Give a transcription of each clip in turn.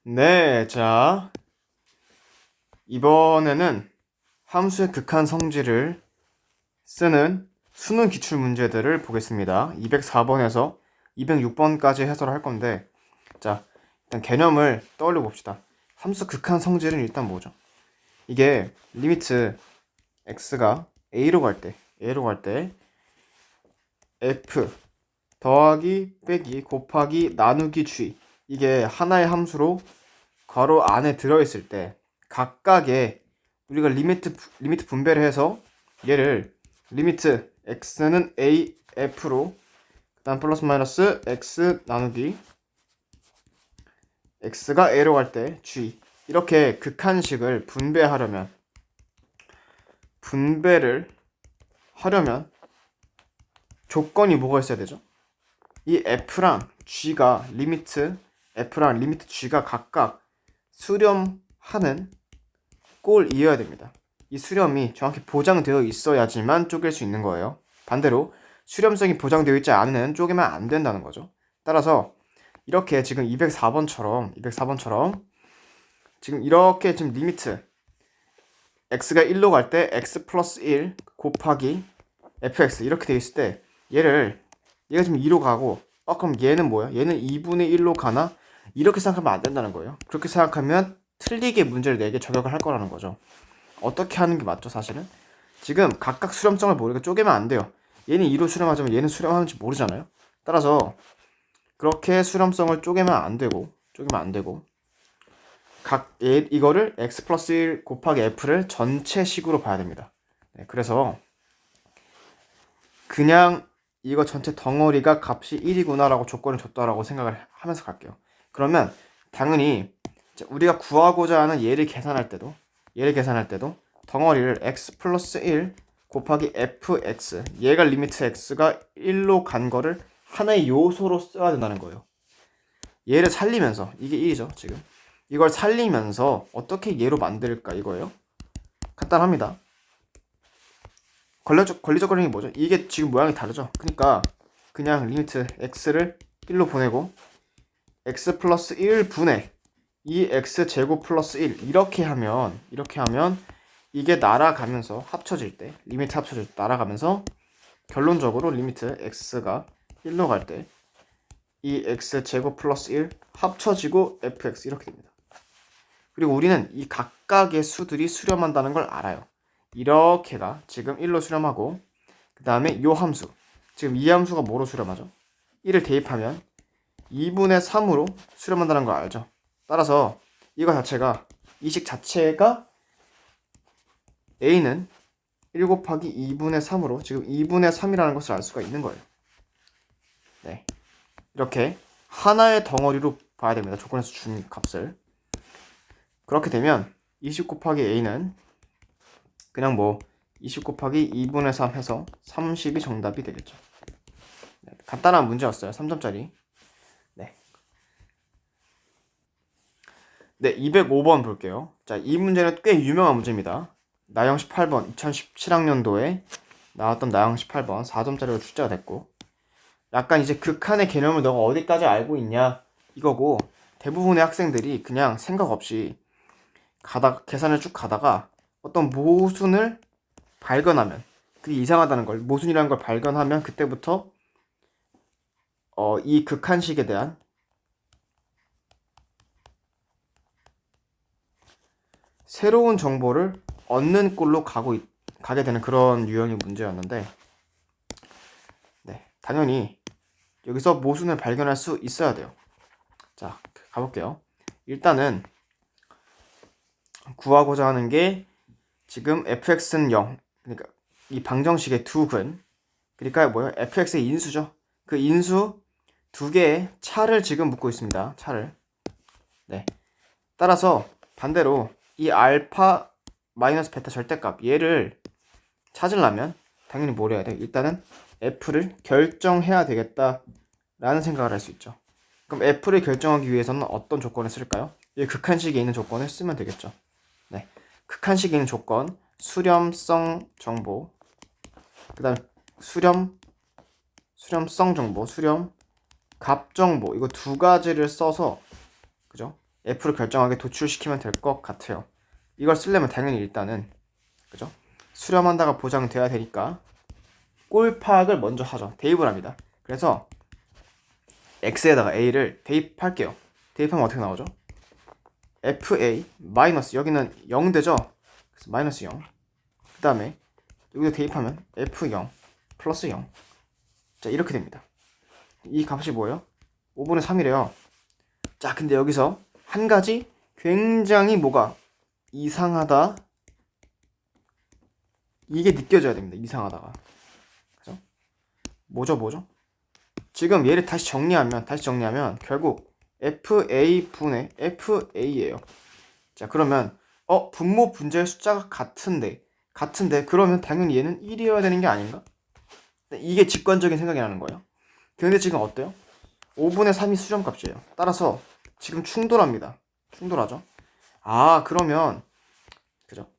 네, 자, 이번에는 함수의 극한 성질을 쓰는 수능 기출 문제들을 보겠습니다. 204번에서 206번까지 해설을 할 건데, 자, 일단 개념을 떠올려 봅시다. 함수 극한 성질은 일단 뭐죠? 이게 리미트 x가 a로 갈 때, f 더하기 빼기 곱하기 나누기 g 이게 하나의 함수로 괄호 안에 들어있을 때 각각의 우리가 리미트 분배를 해서 얘를 리미트 x는 a f로 그다음 플러스 마이너스 x 나누기 x가 a로 갈 때 g 이렇게 극한식을 분배를 하려면 조건이 뭐가 있어야 되죠? 이 f랑 리미트 g가 각각 수렴하는 꼴 이어야 됩니다. 이 수렴이 정확히 보장되어 있어야지만 쪼갤 수 있는 거예요. 반대로 수렴성이 보장되어 있지 않으면 쪼개면 안 된다는 거죠. 따라서 이렇게 지금 204번처럼 지금 이렇게 지금 리미트 x가 1로 갈 때 x 플러스 1 곱하기 fx 이렇게 되어 있을 때 얘가 지금 2로 가고 그럼 얘는 뭐야? 얘는 2분의 1로 가나? 이렇게 생각하면 안 된다는 거예요. 그렇게 생각하면 틀리게 문제를 4개 저격을 할 거라는 거죠. 어떻게 하는 게 맞죠, 사실은? 지금 각각 수렴성을 모르니까 쪼개면 안 돼요. 얘는 2로 수렴하지만 얘는 수렴하는지 모르잖아요. 따라서 그렇게 수렴성을 쪼개면 안 되고 이거를 x 플러스 1 곱하기 f를 전체식으로 봐야 됩니다. 네, 그래서 그냥 이거 전체 덩어리가 값이 1이구나 라고 조건을 줬다라고 생각을 하면서 갈게요. 그러면 당연히 우리가 구하고자 하는 얘를 계산할 때도 덩어리를 x 플러스 1 곱하기 fx 얘가 리미트 x가 1로 간 거를 하나의 요소로 써야 된다는 거예요. 얘를 살리면서 이게 1이죠 지금 이걸 살리면서 어떻게 얘로 만들까 이거예요. 간단합니다. 권리적 거리는 뭐죠? 이게 지금 모양이 다르죠? 그러니까 그냥 리미트 x를 1로 보내고 x 플러스 1분의 2x 제곱 플러스 1 이렇게 하면 이게 날아가면서 리미트 합쳐질 때 날아가면서 결론적으로 리미트 x가 1로 갈 때 2x 제곱 플러스 1 합쳐지고 fx 이렇게 됩니다. 그리고 우리는 이 각각의 수들이 수렴한다는 걸 알아요. 이렇게가 지금 1로 수렴하고 그 다음에 요 함수 지금 이 함수가 뭐로 수렴하죠? 1을 대입하면 2분의 3으로 수렴한다는 걸 알죠? 따라서 이 식 자체가 a는 1 곱하기 2분의 3으로 지금 2분의 3이라는 것을 알 수가 있는 거예요. 네, 이렇게 하나의 덩어리로 봐야 됩니다. 조건에서 준 값을. 그렇게 되면 20 곱하기 a는 그냥 20 곱하기 2분의 3 해서 30이 정답이 되겠죠. 네, 간단한 문제였어요. 3점짜리. 네, 205번 볼게요. 자, 이 문제는 꽤 유명한 문제입니다. 나형 18번, 2017학년도에 나왔던 나형 18번 4점짜리로 출제가 됐고 약간 이제 극한의 개념을 너가 어디까지 알고 있냐 이거고 대부분의 학생들이 그냥 생각 없이 계산을 쭉 가다가 어떤 모순을 발견하면 그게 이상하다는 걸 모순이라는 걸 발견하면 그때부터 이 극한식에 대한 새로운 정보를 얻는 꼴로 가게 되는 그런 유형의 문제였는데 네, 당연히 여기서 모순을 발견할 수 있어야 돼요. 자, 가볼게요. 일단은 구하고자 하는 게 지금 fx는 0 그러니까 이 방정식의 두 근 그러니까 뭐예요? fx의 인수죠. 그 인수 두 개의 차를 지금 묻고 있습니다. 차를. 네. 따라서 반대로 이 알파 마이너스 베타 절대값 얘를 찾으려면 당연히 뭘 해야 돼? 일단은 f를 결정해야 되겠다라는 생각을 할 수 있죠. 그럼 f를 결정하기 위해서는 어떤 조건을 쓸까요? 이 극한식에 있는 조건을 쓰면 되겠죠. 네. 극한식에 있는 조건 수렴성 정보 그 다음 수렴성 정보 수렴 값 정보 이거 두 가지를 써서 그죠? f를 결정하게 도출시키면 될 것 같아요. 이걸 쓰려면 당연히 일단은 그죠? 수렴한다가 보장돼야 되니까 꼴 파악을 먼저 하죠. 대입을 합니다. 그래서 x에다가 a를 대입할게요. 대입하면 어떻게 나오죠? fa 마이너스 여기는 0 되죠? 그래서 마이너스 0. 그 다음에 여기도 대입하면 f0 플러스 0. 자, 이렇게 됩니다. 이 값이 뭐예요? 5분의 3이래요. 자, 근데 여기서 한 가지 굉장히 뭐가 이상하다. 이게 느껴져야 됩니다. 이상하다가. 그죠? 뭐죠? 지금 얘를 다시 정리하면 결국 FA분의 FA예요. 자, 그러면 분모 분자의 숫자가 같은데 그러면 당연히 얘는 1이어야 되는 게 아닌가? 이게 직관적인 생각이 나는 거예요. 근데 지금 어때요? 5분의 3이 수렴값이에요. 따라서 지금 충돌하죠. 그러면 그죠?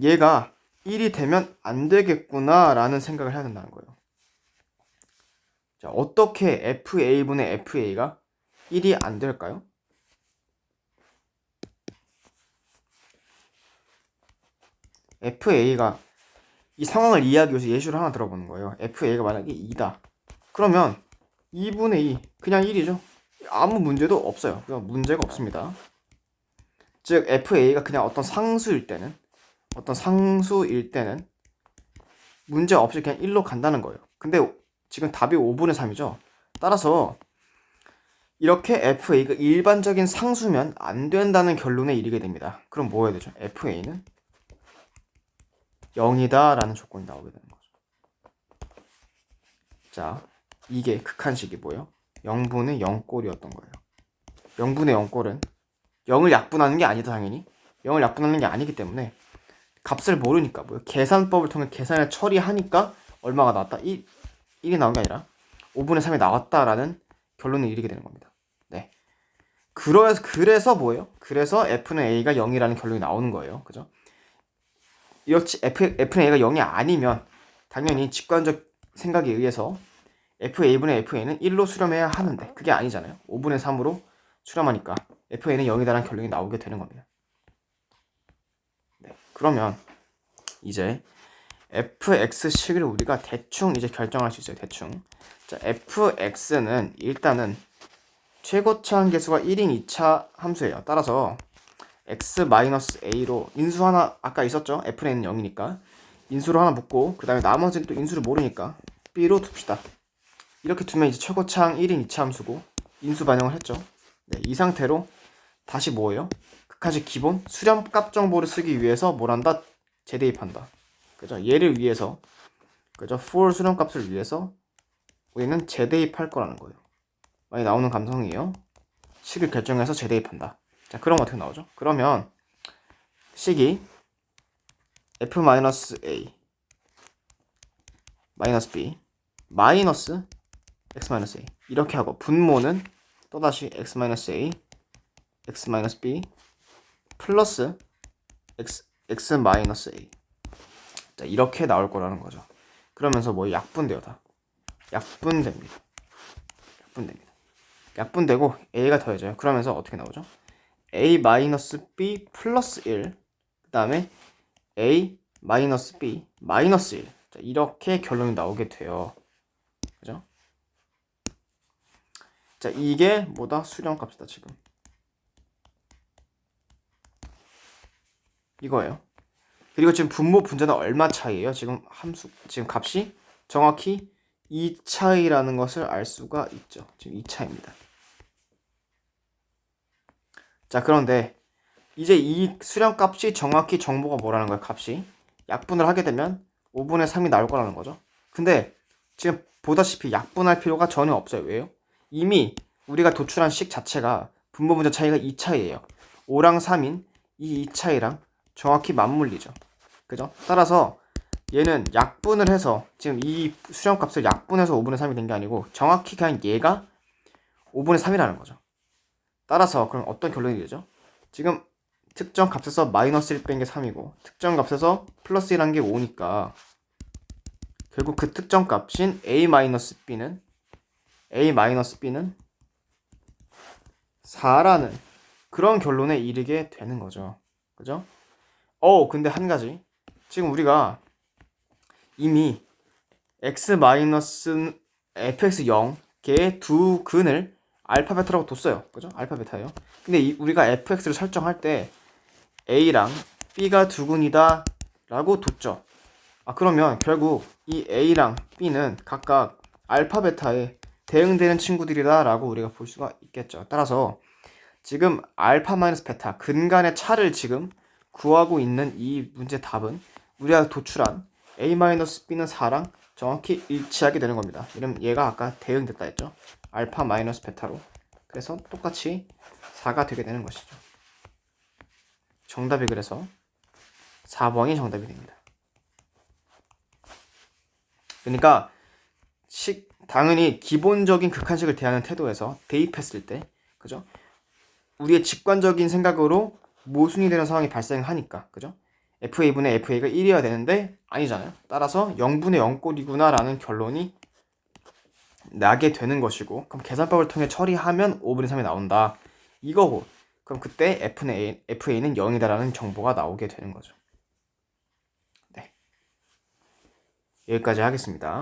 얘가 1이 되면 안 되겠구나 라는 생각을 해야 된다는 거예요. 자, 어떻게 FA분의 FA가 1이 안 될까요? FA가 이 상황을 이해하기 위해서 예시를 하나 들어보는 거예요. FA가 만약에 2다. 그러면 2분의 2 그냥 1이죠. 아무 문제도 없어요. 그냥 문제가 없습니다. 즉 FA가 그냥 어떤 상수일 때는 문제 없이 그냥 1로 간다는 거예요. 근데 지금 답이 5분의 3이죠. 따라서 이렇게 FA가 일반적인 상수면 안 된다는 결론에 이르게 됩니다. 그럼 뭐 해야 되죠? FA는 0이다 라는 조건이 나오게 되는 거죠. 자, 이게 극한식이 뭐예요? 0분의 0꼴이었던 거예요. 0분의 0꼴은 0을 약분하는 게 아니다 당연히. 0을 약분하는 게 아니기 때문에 값을 모르니까 뭐예요? 계산법을 통해 계산을 처리하니까 얼마가 나왔다? 1이 나온 게 아니라 5분의 3이 나왔다라는 결론에 이르게 되는 겁니다. 네. 그래서 뭐예요? 그래서 F는 A가 0이라는 결론이 나오는 거예요. 그죠? 이렇지 F는 A가 0이 아니면 당연히 직관적 생각에 의해서 FA분의 FA는 1로 수렴해야 하는데 그게 아니잖아요. 5분의 3으로 수렴하니까 FA는 0이다라는 결론이 나오게 되는 겁니다. 네. 그러면 이제 fx식을 우리가 대충 이제 결정할 수 있어요. 대충. 자, fx는 일단은 최고차항 계수가 1인 2차 함수예요. 따라서 x-a로 인수 하나 아까 있었죠? f는 0이니까 인수로 하나 묶고 그 다음에 나머지는 또 인수를 모르니까 b로 둡시다. 이렇게 두면 이제 최고차항 1인 2차 함수고 인수 반영을 했죠. 네, 이 상태로 다시 뭐예요? 극한식 기본 수렴값 정보를 쓰기 위해서 뭘 한다? 재대입한다. 그죠? 얘를 위해서 그죠? for 수렴값을 위해서 우리는 재대입할 거라는 거예요. 많이 나오는 감성이에요. 식을 결정해서 재대입한다. 자, 그럼 어떻게 나오죠? 그러면 식이 f-a 마이너스 b 마이너스 x-a 이렇게 하고 분모는 또다시 x-a x-b 플러스 x-a 자, 이렇게 나올 거라는 거죠. 그러면서 뭐 약분돼요. 다 약분됩니다. 약분되고 a가 더해져요. 그러면서 어떻게 나오죠? a-b 플러스 1 그 다음에 a-b 마이너스 1 자, 이렇게 결론이 나오게 돼요. 그죠? 자, 이게 뭐다? 수렴값이다 지금. 이거예요. 그리고 지금 분모 분자는 얼마 차이예요? 지금 지금 값이 정확히 2차이라는 것을 알 수가 있죠. 지금 2차입니다. 자, 그런데 이제 이 수렴값이 정확히 정보가 뭐라는 거야? 값이 약분을 하게 되면 5분의 3이 나올 거라는 거죠. 근데 지금 보다시피 약분할 필요가 전혀 없어요. 왜요? 이미 우리가 도출한 식 자체가 분모 분자 차이가 2차이예요. 5랑 3인 이 2차이랑 정확히 맞물리죠. 그죠? 따라서 얘는 약분을 해서 지금 이 수렴값을 약분해서 5분의 3이 된 게 아니고 정확히 그냥 얘가 5분의 3이라는 거죠. 따라서 그럼 어떤 결론이 되죠? 지금 특정 값에서 마이너스 1 뺀 게 3이고 특정 값에서 플러스 1한 게 5니까 결국 그 특정 값인 a-b는 4라는 그런 결론에 이르게 되는 거죠. 그죠? 근데 한 가지. 지금 우리가 이미 x 마이너스 fx 0 개의 두 근을 알파 베타라고 뒀어요. 그죠? 알파 베타예요. 근데 우리가 fx를 설정할 때 a랑 b가 두 근이다 라고 뒀죠. 그러면 결국 이 a랑 b는 각각 알파 베타에 대응되는 친구들이다 라고 우리가 볼 수가 있겠죠. 따라서 지금 알파 마이너스 베타 근간의 차를 지금 구하고 있는 이 문제 답은 우리가 도출한 a 마이너스 b는 4랑 정확히 일치하게 되는 겁니다. 이러면 얘가 아까 대응됐다 했죠. 알파 마이너스 베타로. 그래서 똑같이 4가 되게 되는 것이죠. 정답이 그래서 4번이 정답이 됩니다. 그러니까 당연히 기본적인 극한식을 대하는 태도에서 대입했을 때, 그죠? 우리의 직관적인 생각으로 모순이 되는 상황이 발생하니까, 그죠? FA분의 FA가 1이어야 되는데 아니잖아요. 따라서 0분의 0꼴이구나 라는 결론이 나게 되는 것이고, 그럼 계산법을 통해 처리하면 5분의 3이 나온다 이거고, 그럼 그때 FA는 0이다 라는 정보가 나오게 되는 거죠. 네, 여기까지 하겠습니다.